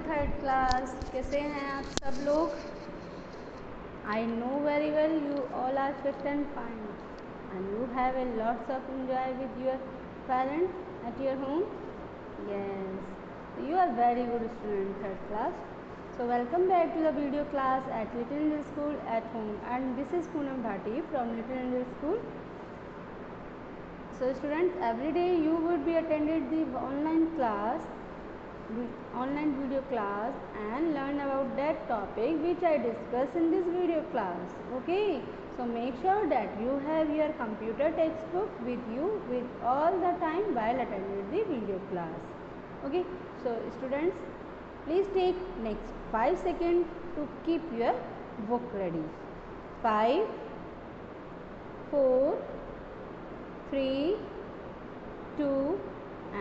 Third class. कैसे हैं आप सब लोग? I know very well you all are fit and fine and you have a lots of enjoy with your parents at your home. Yes, you are very good student third class. So welcome back to the video class at Little Angel School at home, and this is Poonam Bhati from Little Angel School. So students, every day you would be attended the online video class and learn about that topic which I discuss in this video class. Okay, so make sure that you have your computer textbook with you with all the time while attending the video class. Okay, so students, please take next 5 seconds to keep your book ready. 5, 4, 3, 2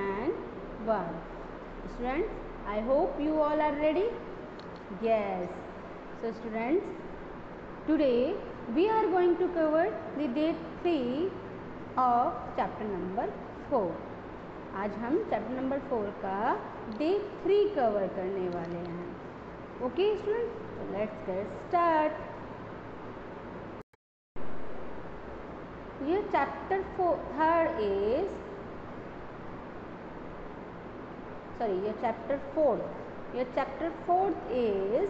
and 1. Students, I hope you all are ready. Yes. So students, today we are going to cover the day 3 of chapter number 4. आज हम chapter number 4 का day 3 cover करने वाले हैं. Okay student, so let's get start. Your chapter 3rd is your chapter 4th. Your chapter 4th is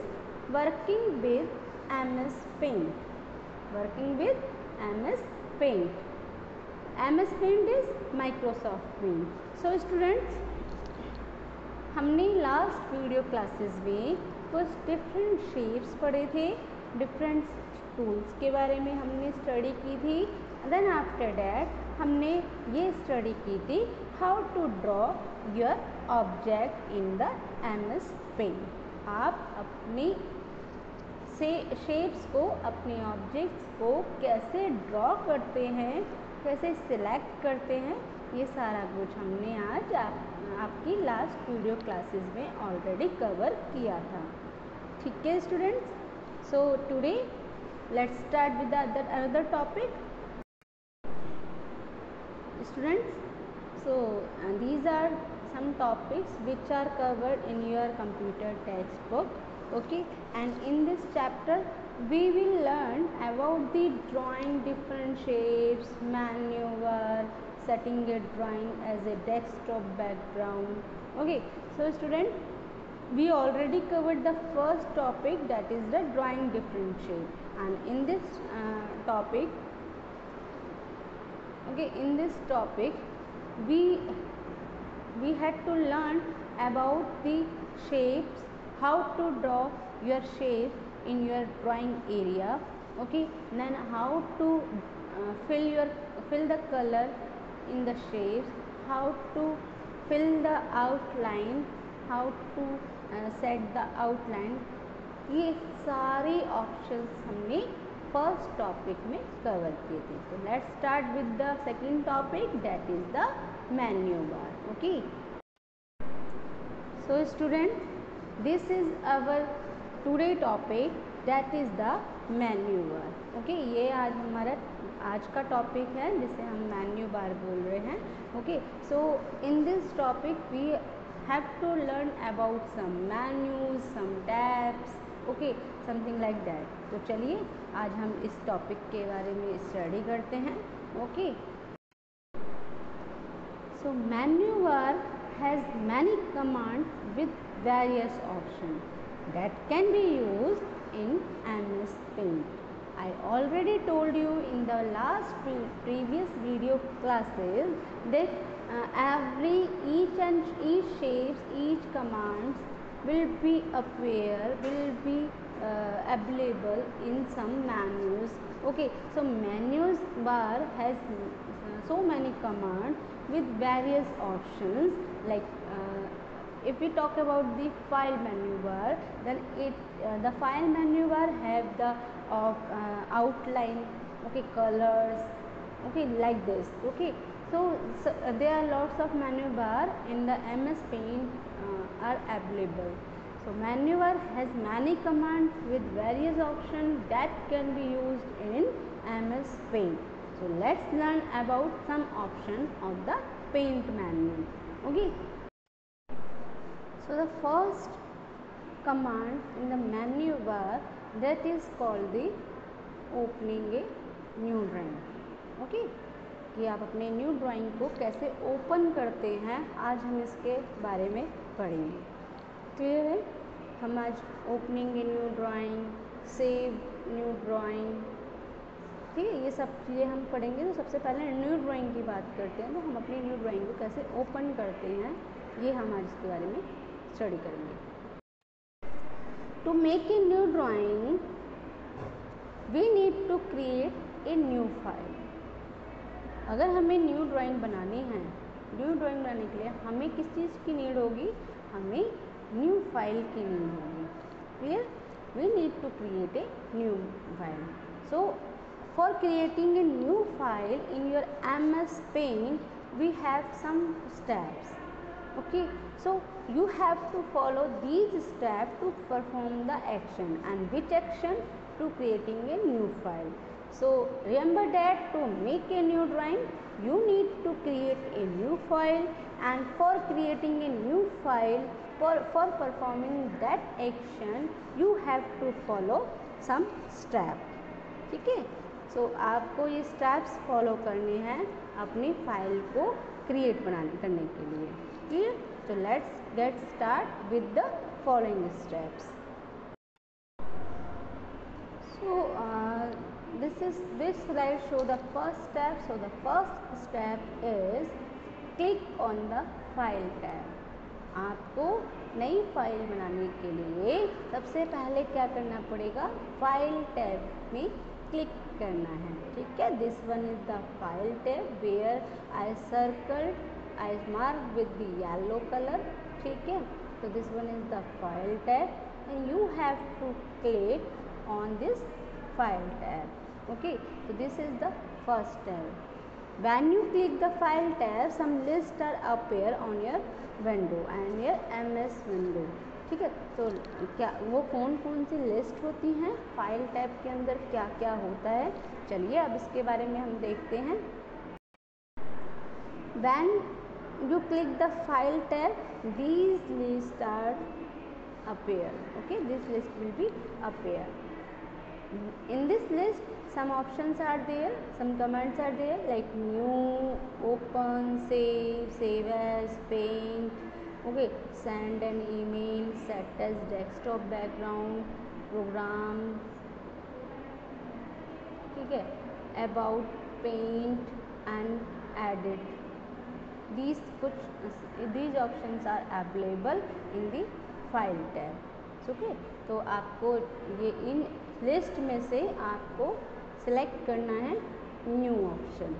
working with MS Paint. Working with MS Paint. MS Paint is Microsoft Paint. So students, हमने last video classes में कुछ different shapes पढ़े थे, different tools के बारे में हमने study की थी. देन आफ्टर डैट हमने ये स्टडी की थी how to draw your object in the MS Paint. आप अपनी शेप्स को, अपने ऑब्जेक्ट्स को कैसे ड्रॉ करते हैं, कैसे सिलेक्ट करते हैं, ये सारा कुछ हमने आज आपकी लास्ट वीडियो क्लासेस में ऑलरेडी कवर किया था. ठीक है students, so today let's start with another topic. Students, so these are some topics which are covered in your computer textbook. Okay, and in this chapter we will learn about the drawing different shapes, maneuver, setting a drawing as a desktop background. Okay, so student, we already covered the first topic, that is the drawing different shape, and in this topic we had to learn about the shapes, how to draw your shape in your drawing area. Okay, then how to fill the color in the shapes, how to fill the outline, how to set the outline. ये सारे options हमने first topic में cover किए थे. तो let's start with the second topic, that is the menu bar. Okay, so student, this is our today topic, that is the menu bar. Okay, ये आज का टॉपिक है जिसे हम मेन्यू बार बोल रहे हैं. Okay, so in this topic we have to learn about some menus, some tabs. Okay, something like that. तो चलिए आज हम इस टॉपिक के बारे में स्टडी करते हैं. Okay, so menu bar has many commands with various option that can be used in MS Paint. I already told you in the last previous video classes that each shapes, each commands will be available in some menus. Okay, so menus bar has so many commands with various options. Like if we talk about the file menu bar, then the file menu bar have the outline, okay, colors, okay, like this. Okay, so there are lots of menu bar in the MS Paint are available. So menu bar has many commands with various options that can be used in MS Paint. So let's learn about some options of the Paint menu. Okay, so the first command in the menu bar that is called the opening a new drawing. Okay, कि आप अपने new drawing को कैसे open करते हैं, आज हम इसके बारे में पढ़ेंगे. क्लियर है? हम आज ओपनिंग ए new drawing, save new drawing, ठीक है, ये सब चीज़ें हम पढ़ेंगे. तो सबसे पहले न्यू ड्राइंग की बात करते हैं. तो हम अपनी न्यू ड्राइंग को कैसे ओपन करते हैं, ये हम आज इसके बारे में स्टडी करेंगे. To make a new drawing we need to create a new file. अगर हमें न्यू ड्राइंग बनानी है, न्यू ड्राइंग बनाने के लिए हमें किस चीज़ की नीड होगी? हमें न्यू फाइल की नीड होगी. Clear? We need to create a new file. So for creating a new file in your MS Paint, we have some steps. Okay, so you have to follow these steps to perform the action. And which action? To creating a new file. So remember that to make a new drawing, you need to create a new file, and for creating a new file, for performing that action, you have to follow some steps. ठीक है? सो आपको ये steps follow करने हैं अपनी file को create करने के लिए. क्लियर? तो let's get start with the following steps. So this slide show the first step. So the first step is click on the file tab. आपको नई फाइल बनाने के लिए सबसे पहले क्या करना पड़ेगा? फाइल टैब में क्लिक करना है. ठीक है? This one is the file tab where I circled, I mark with the yellow colour. ठीक है? तो this one is the file tab and you have to click on this file tab. Okay, तो this is the first tab. When you click the file tab, some lists are appear on your window and your MS window. ठीक है? तो क्या वो कौन कौन सी list होती हैं फाइल टैब के अंदर, क्या क्या होता है, चलिए अब इसके बारे में हम देखते हैं. When you click the file tab, these lists are appear. Okay, this list will be appear. In this list, some options are there, some commands are there like new, open, save as, paint. Okay, send an email, set as desktop background, program. ठीक है? About, paint and edit. These options are available in the file tab. Okay, तो आपको ये in list में से आपको select करना है new option.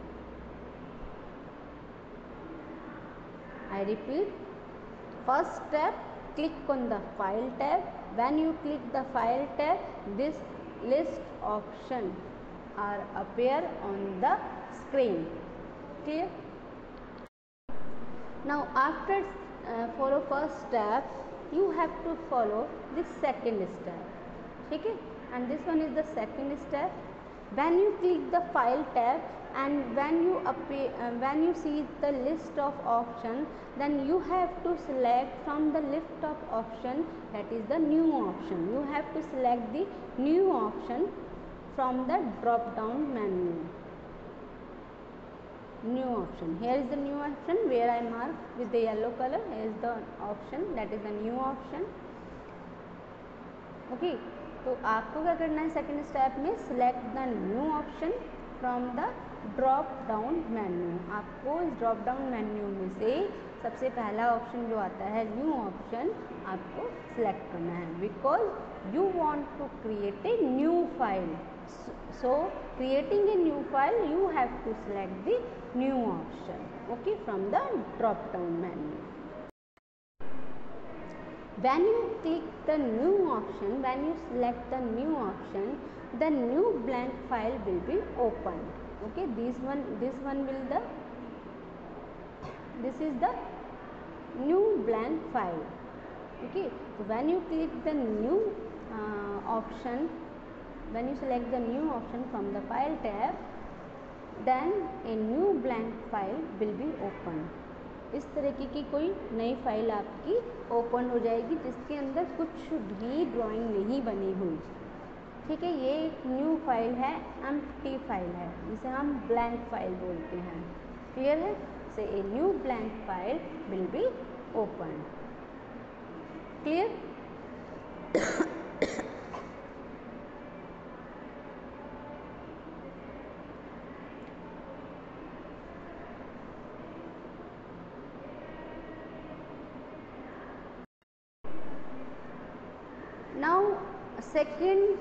I repeat, first step click on the file tab. When you click the file tab, this list option are appear on the screen. Clear? Now after follow first step, you have to follow the second step. ठीक है? and this one is the second step. When you click the file tab and when you see the list of options, then you have to select from the list of option, that is the new option. You have to select the new option from the drop down menu. New option, here is the new option where I mark with the yellow color. Here is the option, that is the new option. Okay, तो आपको क्या करना है second step में? Select the new option from the drop down menu. आपको इस drop down menu में से सबसे पहला ऑप्शन जो आता है न्यू ऑप्शन, आपको सिलेक्ट करना है because you want to create a new file. So creating a new file, you have to select the new option, okay, from the drop down menu. When you click the new option, when you select the new option, the new blank file will be open. Okay, this is the new blank file. Okay, so when you click the new option, when you select the new option from the file tab, then a new blank file will be open. इस तरीके की कोई नई file आपकी open हो जाएगी जिसके अंदर कुछ भी ड्राइंग नहीं बनी हुई। ठीक है, ये एक न्यू फाइल है, एम्प्टी फाइल है, जिसे हम ब्लैंक फाइल बोलते हैं। क्लियर है? से a new blank file will be open. Clear? Now second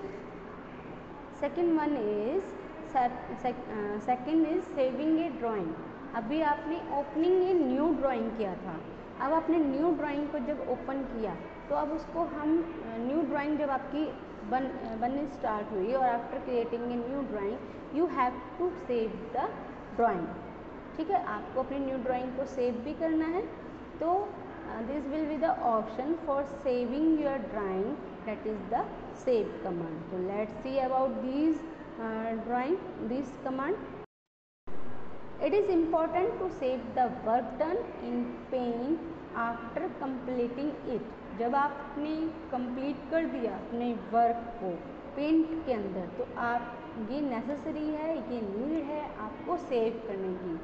one is second is saving a drawing। अभी आपने ओपनिंग ए न्यू ड्राइंग किया था। अब आपने न्यू ड्राइंग को जब ओपन किया तो अब उसको हम न्यू ड्राइंग जब आपकी बनने स्टार्ट हुई और after creating a new drawing you have to save the drawing. ठीक है, आपको अपनी न्यू ड्राइंग को सेव भी करना है। तो this will be the option for saving your drawing, that is the save command. So let's see about these this command. It is important to save the work done in Paint after completing it। जब आपने complete कर दिया अपने work को paint के अंदर तो आप ये नेसेसरी है, ये नीड है आपको सेव करने की।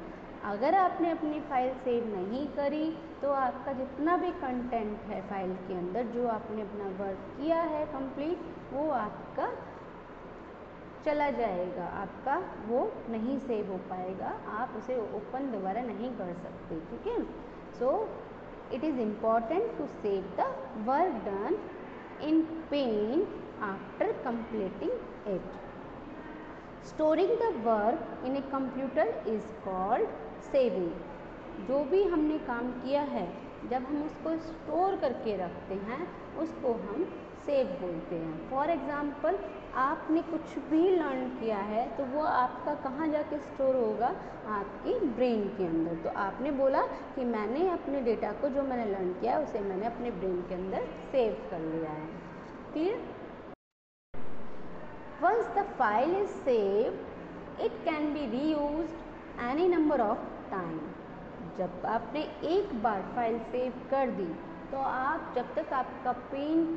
अगर आपने अपनी फ़ाइल सेव नहीं करी तो आपका जितना भी कंटेंट है फ़ाइल के अंदर, जो आपने अपना वर्क किया है कंप्लीट, वो आपका चला जाएगा, आपका वो नहीं सेव हो पाएगा, आप उसे ओपन दोबारा नहीं कर सकते। ठीक है, so it is important to save the work done in paint after completing it. Storing the work in a computer is called saving. जो भी हमने काम किया है जब हम उसको स्टोर करके रखते हैं उसको हम सेव बोलते हैं। फॉर एग्ज़ाम्पल आपने कुछ भी लर्न किया है तो वो आपका कहाँ जाके स्टोर होगा? आपकी ब्रेन के अंदर। तो आपने बोला कि मैंने अपने डेटा को जो मैंने लर्न किया उसे मैंने अपने ब्रेन के अंदर सेव कर लिया है। Clear? Once the file is saved, it can be reused any number of time। जब आपने एक बार फाइल सेव कर दी तो आप जब तक आपका पेंट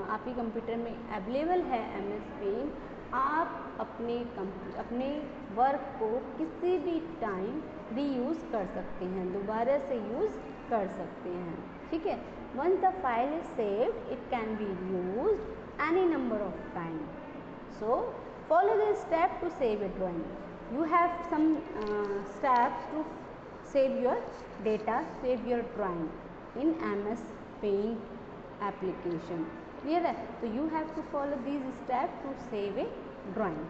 आपके कंप्यूटर में अवेलेबल है MS पेंट, आप अपने वर्क को किसी भी टाइम रीयूज़ कर सकते हैं, दोबारा से यूज़ कर सकते हैं। ठीक है, once the file is saved it can be used any number of time. So follow the step to save a drawing. You have some steps to save your data, save your drawing in MS Paint application. Clear है? तो you have to follow these steps to save a drawing.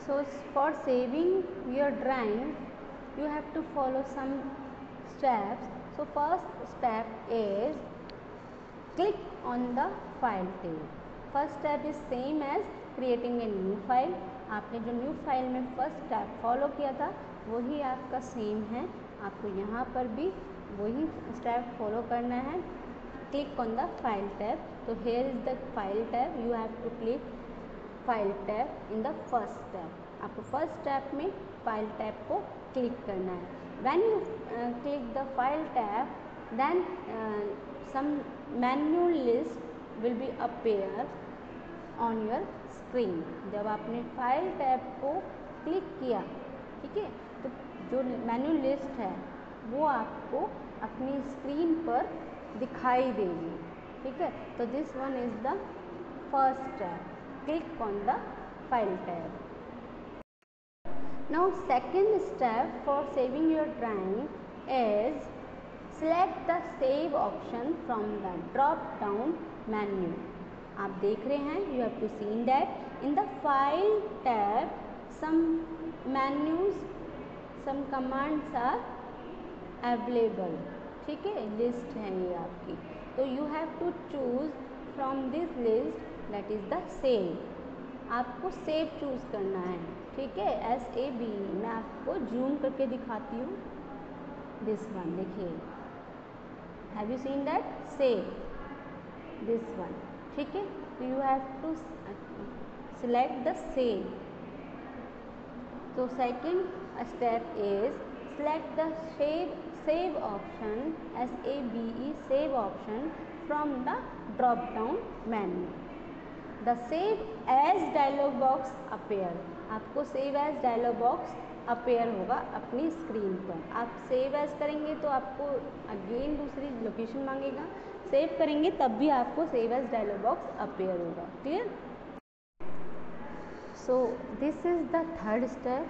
So for saving your drawing, you have to follow some steps. So first step is click on the file tab. First step is same as creating a new file। आपने जो new file में first step follow किया था वही आपका same है, आपको यहाँ पर भी वही स्टेप फॉलो करना है। Click on the file tab. तो here is the file tab, you have to click file tab in the first step. आपको फर्स्ट स्टेप में फाइल टैब को क्लिक करना है। When you click the file tab then some menu list will be appear on your screen। जब आपने file tab को click किया, ठीक है, तो जो मेन्यू लिस्ट है वो आपको अपनी स्क्रीन पर दिखाई देगी। ठीक है, तो this one is the first step, click on the file tab. Now second step for saving your drawing is select the save option from the drop down menu। आप देख रहे हैं, you have to see that in the file tab some menus, some commands are available। ठीक है, list है ये आपकी, तो you have to choose from this list, that is the save। आपको सेव चूज़ करना है। ठीक है, SAV। मैं आपको जूम करके दिखाती हूँ, दिस वन देखिए, have you seen that? Save this one. ठीक है, तो you have to select the save. So second step is select the save option, SAVE save option from the drop down menu. The save as dialog box appear, आपको save as dialog box appear होगा अपनी screen पर। आप save as करेंगे तो आपको again दूसरी location मांगेगा, सेव करेंगे तब भी आपको save as dialog box appear होगा। Clear? So this is the third step.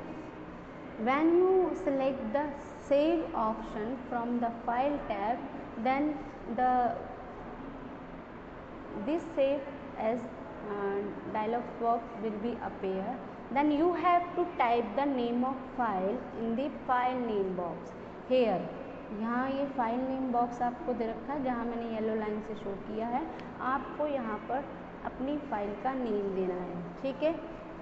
When you select the save option from the file tab, then this save as dialog box will be appear. Then you have to type the name of file in the file name box here. यहाँ ये file name box आपको दे रखा है, जहाँ मैंने yellow line से show किया है। आपको यहाँ पर अपनी फाइल का नेम देना है, ठीक है।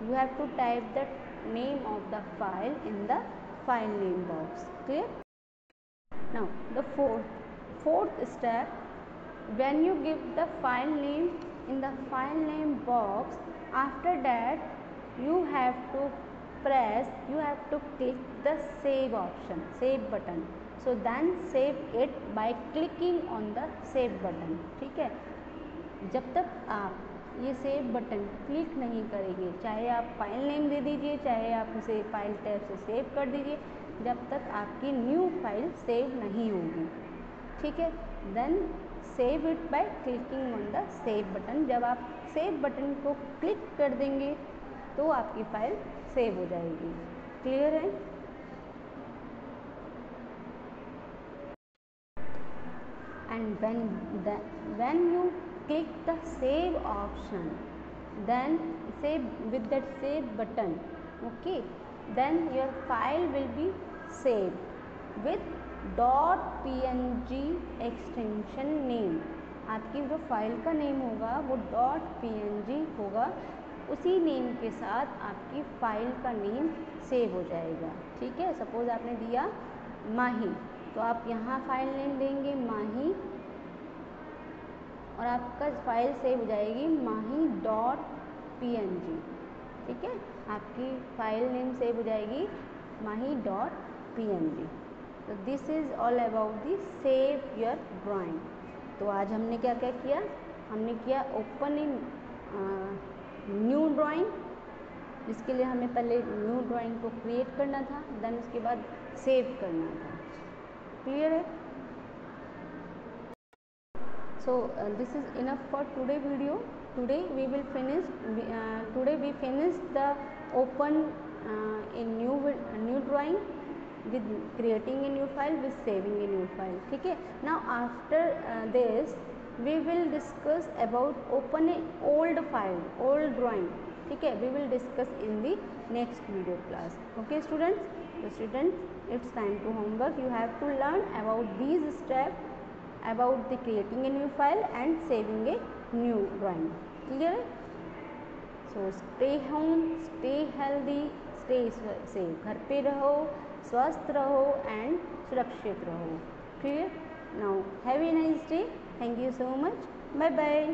You have to type the name of the file in the file name box. Clear? Now the fourth step, when you give the file name in the file name box, after that you have to click the save option, save button. So then save it by clicking on the save button. ठीक है? जब तक आप ये save button click नहीं करेंगे, चाहे आप फाइल नेम दे दीजिए, चाहे आप उसे फाइल टैब से सेव कर दीजिए, जब तक आपकी न्यू फाइल सेव नहीं होगी, ठीक है। Then save it by clicking on the save button. जब आप सेव बटन को क्लिक कर देंगे तो आपकी फाइल सेव हो जाएगी। क्लियर है? And when you click the save option, then save with that save button, okay, then your file will be saved with .png extension name. आपकी जो फाइल का नेम होगा वो .png होगा, उसी नेम के साथ आपकी फाइल का नेम सेव हो जाएगा, ठीक है। सपोज आपने दिया माही, तो आप यहाँ फाइल नेम देंगे माही और आपका फाइल सेव हो जाएगी mahi.png, ठीक है। आपकी फाइल नेम सेव हो जाएगी mahi.png। तो this is all about the save your drawing. तो आज हमने क्या क्या किया? हमने किया ओपन इन न्यू ड्राइंग, जिसके लिए हमें पहले न्यू ड्राइंग को क्रिएट करना था, देन उसके बाद सेव करना था। क्लियर है? So this is enough for today video. Today we finished the open in new drawing with creating a new file, with saving a new file, ठीक है। Now after this we will discuss about open a old file, old drawing, ठीक है। We will discuss in the next video class. Okay students? So students, it's time to homework. You have to learn about these steps about the creating a new file and saving a new drawing. Clear? So stay home, stay healthy, stay safe. घर पे रहो, स्वस्थ रहो and सुरक्षित रहो। Clear? Now have a nice day. Thank you so much. Bye bye.